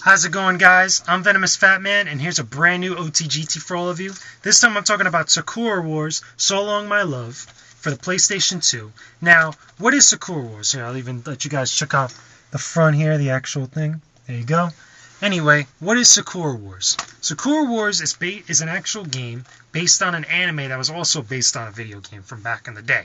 How's it going, guys? I'm Venomousfatman, and here's a brand new OTGT for all of you. This time I'm talking about Sakura Wars, So Long My Love, for the PlayStation 2. Now, what is Sakura Wars? Here, I'll even let you guys check out the front here, the actual thing. There you go. Anyway, what is Sakura Wars? Sakura Wars is an actual game based on an anime that was also based on a video game from back in the day.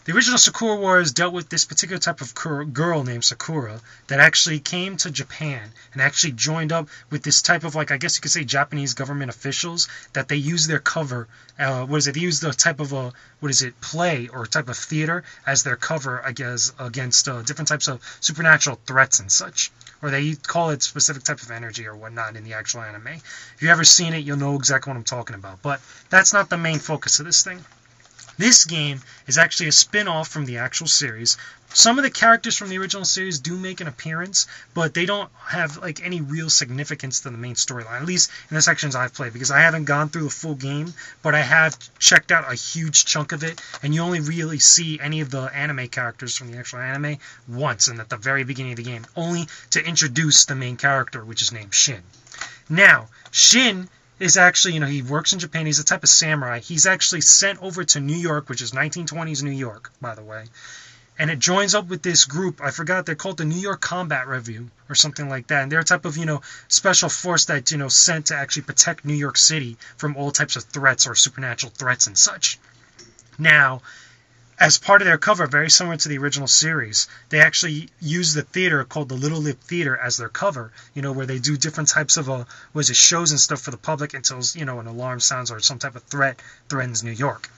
The original Sakura Wars dealt with this particular type of girl named Sakura that actually came to Japan and actually joined up with this type of, like, I guess you could say Japanese government officials, that they use their cover, they use the type of play or type of theater as their cover, I guess, against different types of supernatural threats and such. Or they call it specific type of energy or whatnot in the actual anime. If you've ever seen it, you'll know exactly what I'm talking about. But that's not the main focus of this thing. This game is actually a spin-off from the actual series. Some of the characters from the original series do make an appearance, but they don't have like any real significance to the main storyline, at least in the sections I've played, because I haven't gone through the full game, but I have checked out a huge chunk of it, and you only really see any of the anime characters from the actual anime once, and at the very beginning of the game, only to introduce the main character, which is named Shin. Now, Shin is actually, he works in Japan. He's a type of samurai. He's actually sent over to New York, which is 1920s New York, by the way. And it joins up with this group. I forgot, they're called the New York Combat Review or something like that. And they're a type of, special force that, sent to actually protect New York City from all types of threats or supernatural threats and such. Now, as part of their cover, very similar to the original series, they actually use the theater called the Little Lip Theater as their cover, where they do different types of shows and stuff for the public until, an alarm sounds or some type of threat threatens New York.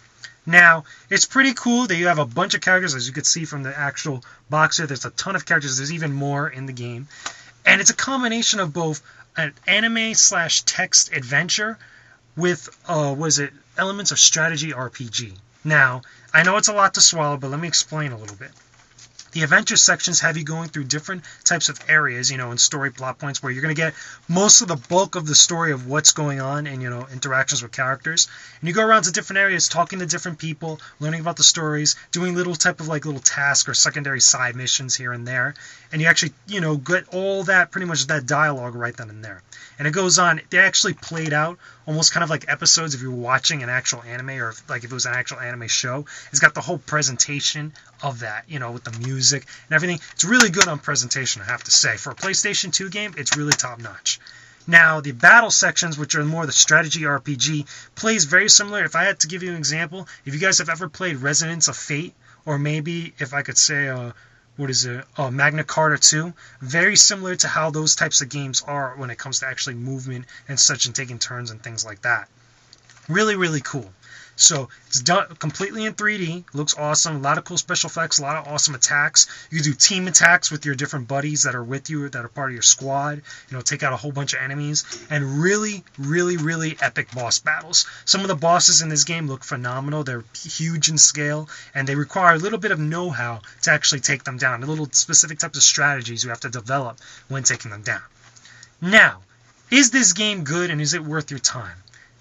Now, it's pretty cool. They have a bunch of characters, as you can see from the actual box here. There's a ton of characters. There's even more in the game. And it's a combination of both an anime/text adventure with, elements of strategy RPG. Now, I know it's a lot to swallow, but let me explain a little bit. The adventure sections have you going through different types of areas, and story plot points where you're going to get most of the bulk of the story of what's going on and, interactions with characters. And you go around to different areas, talking to different people, learning about the stories, doing little tasks or secondary side missions here and there. And you actually, get all that, pretty much that dialogue right then and there. And it goes on. They actually played out almost kind of like episodes if you were watching an actual anime, or if it was an actual anime show. It's got the whole presentation of that, with the music and everything. It's really good on presentation, I have to say. For a PlayStation 2 game, it's really top-notch. Now, the battle sections, which are more the strategy RPG, plays very similar. If I had to give you an example, if you guys have ever played Resonance of Fate, or maybe, if I could say, Magna Carta 2, very similar to how those types of games are when it comes to actually movement and such and taking turns and things like that. Really, really cool. So it's done completely in 3D. Looks awesome. A lot of cool special effects. A lot of awesome attacks. You can do team attacks with your different buddies that are with you, that are part of your squad. Take out a whole bunch of enemies. And really, really, really epic boss battles. Some of the bosses in this game look phenomenal. They're huge in scale, and they require a little bit of know-how to actually take them down. A little specific types of strategies you have to develop when taking them down. Now, is this game good, and is it worth your time?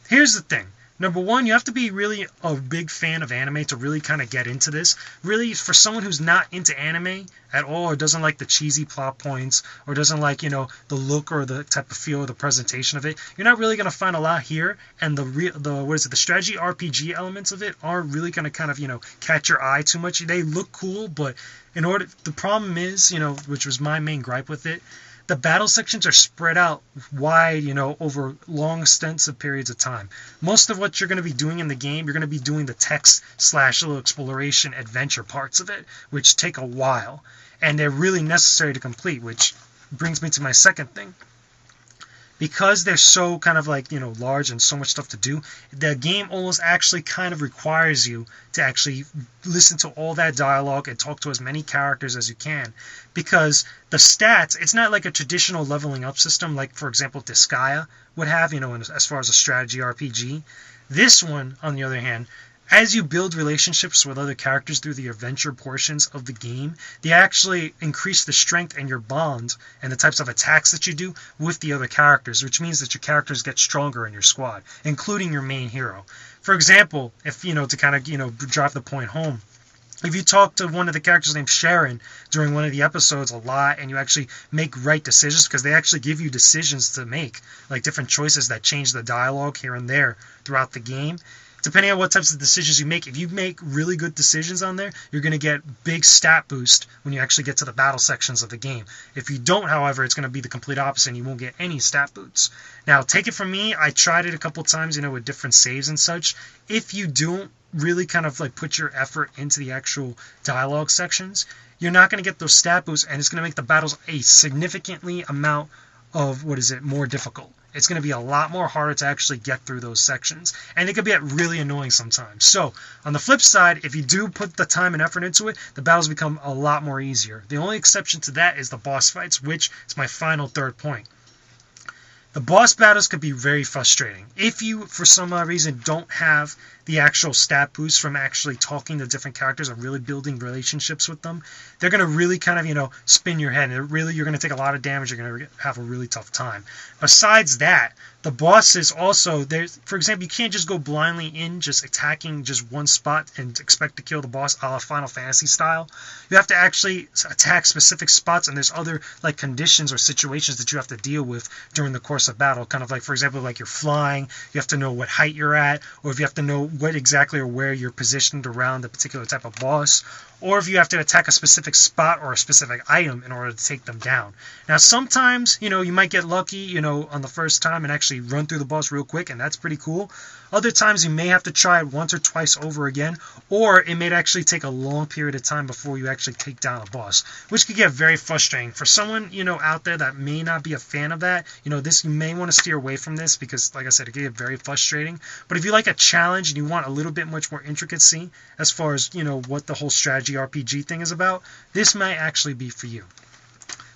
Here's the thing. Number one, you have to be really a big fan of anime to really kind of get into this. Really, for someone who's not into anime at all, or doesn't like the cheesy plot points, or doesn't like, the look or the type of feel or the presentation of it, you're not really going to find a lot here. And the strategy RPG elements of it aren't really going to kind of, catch your eye too much. They look cool, but the problem is, which was my main gripe with it, the battle sections are spread out wide, over long extensive periods of time. Most of what you're going to be doing in the game, you're going to be doing the text/little exploration adventure parts of it, which take a while. And they're really necessary to complete, which brings me to my second thing. Because they're so kind of large and so much stuff to do, the game almost actually kind of requires you to actually listen to all that dialogue and talk to as many characters as you can. Because the stats, it's not like a traditional leveling up system like, for example, Disgaea would have, as far as a strategy RPG. This one, on the other hand, as you build relationships with other characters through the adventure portions of the game, they actually increase the strength and your bond and the types of attacks that you do with the other characters, which means that your characters get stronger in your squad, including your main hero. For example, if, to kind of, drive the point home, if you talk to one of the characters named Sharon during one of the episodes a lot, and you actually make right decisions, because they actually give you decisions to make, like different choices that change the dialogue here and there throughout the game. Depending on what types of decisions you make, if you make really good decisions on there, you're going to get big stat boost when you actually get to the battle sections of the game. If you don't, however, it's going to be the complete opposite, and you won't get any stat boosts. Now, take it from me, I tried it a couple times, with different saves and such. If you don't really kind of like put your effort into the actual dialogue sections, you're not going to get those stat boosts, and it's going to make the battles a significantly amount of, more difficult. It's going to be a lot more harder to actually get through those sections, and it could get really annoying sometimes. So, on the flip side, if you do put the time and effort into it, the battles become a lot more easier. The only exception to that is the boss fights, which is my final third point. The boss battles could be very frustrating. If you, for some reason, don't have the actual stat boost from actually talking to different characters and really building relationships with them, they're going to really kind of, spin your head. And you're going to take a lot of damage. You're going to have a really tough time. Besides that, the bosses also, for example, you can't just go blindly in, just attacking just one spot and expect to kill the boss a la Final Fantasy style. You have to actually attack specific spots, and there's other like conditions or situations that you have to deal with during the course of battle. Kind of like, for example, like you're flying, you have to know what height you're at, or if you have to know what exactly or where you're positioned around the particular type of boss, or if you have to attack a specific spot or a specific item in order to take them down. Now, sometimes, you might get lucky, on the first time and actually run through the boss real quick, and that's pretty cool. Other times, you may have to try it once or twice over again, or it may actually take a long period of time before you actually take down a boss, which could get very frustrating. For someone, out there that may not be a fan of that, this, you may want to steer away from this because, like I said, it can get very frustrating. But if you like a challenge and you want a little bit much more intricacy as far as, what the whole strategy RPG thing is about, this might actually be for you.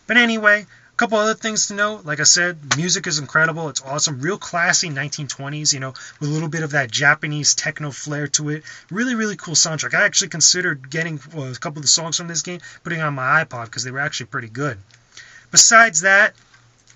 But anyway, a couple other things to note. Like I said, music is incredible. It's awesome. Real classy 1920s, with a little bit of that Japanese techno flair to it. Really, really cool soundtrack. I actually considered getting a couple of the songs from this game, putting on my iPod because they were actually pretty good. Besides that,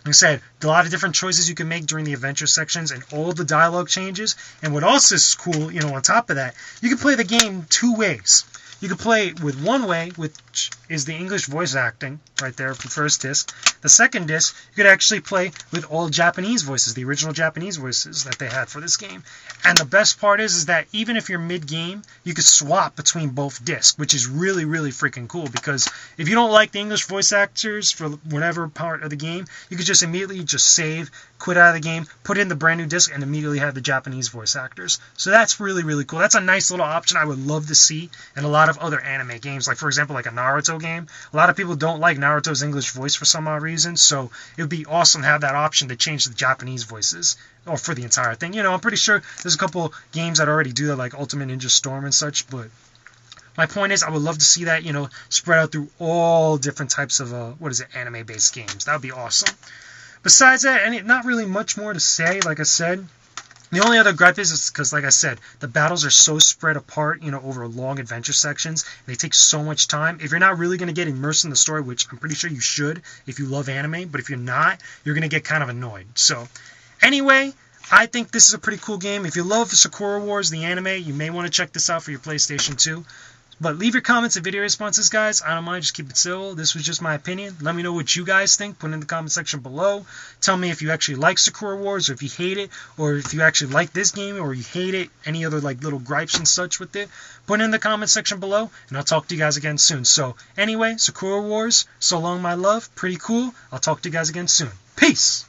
like I said, a lot of different choices you can make during the adventure sections, and all the dialogue changes. And what else is cool, on top of that, you can play the game two ways. You can play with one way, which is the English voice acting right there for the first disc. The second disc, you could actually play with all Japanese voices, the original Japanese voices that they had for this game. And the best part is that even if you're mid-game, you could swap between both discs, which is really, really freaking cool. Because if you don't like the English voice actors for whatever part of the game, you could just immediately just save, quit out of the game, put in the brand new disc, and immediately have the Japanese voice actors. So that's really, really cool. That's a nice little option I would love to see in a lot of other anime games. Like, for example, like a Naruto game. A lot of people don't like Naruto's English voice for some odd reason, so it would be awesome to have that option to change the Japanese voices, or for the entire thing. I'm pretty sure there's a couple games that already do that, like Ultimate Ninja Storm and such, but my point is, I would love to see that, spread out through all different types of, anime-based games. That would be awesome. Besides that, not really much more to say, like I said. The only other gripe is because, like I said, the battles are so spread apart, over long adventure sections. They take so much time. If you're not really going to get immersed in the story, which I'm pretty sure you should if you love anime, but if you're not, you're going to get kind of annoyed. So, anyway, I think this is a pretty cool game. If you love Sakura Wars, the anime, you may want to check this out for your PlayStation 2. But leave your comments and video responses, guys. I don't mind. Just keep it civil. This was just my opinion. Let me know what you guys think. Put it in the comment section below. Tell me if you actually like Sakura Wars, or if you hate it, or if you actually like this game, or you hate it. Any other little gripes and such with it. Put it in the comment section below, and I'll talk to you guys again soon. So anyway, Sakura Wars, so long my love. Pretty cool. I'll talk to you guys again soon. Peace!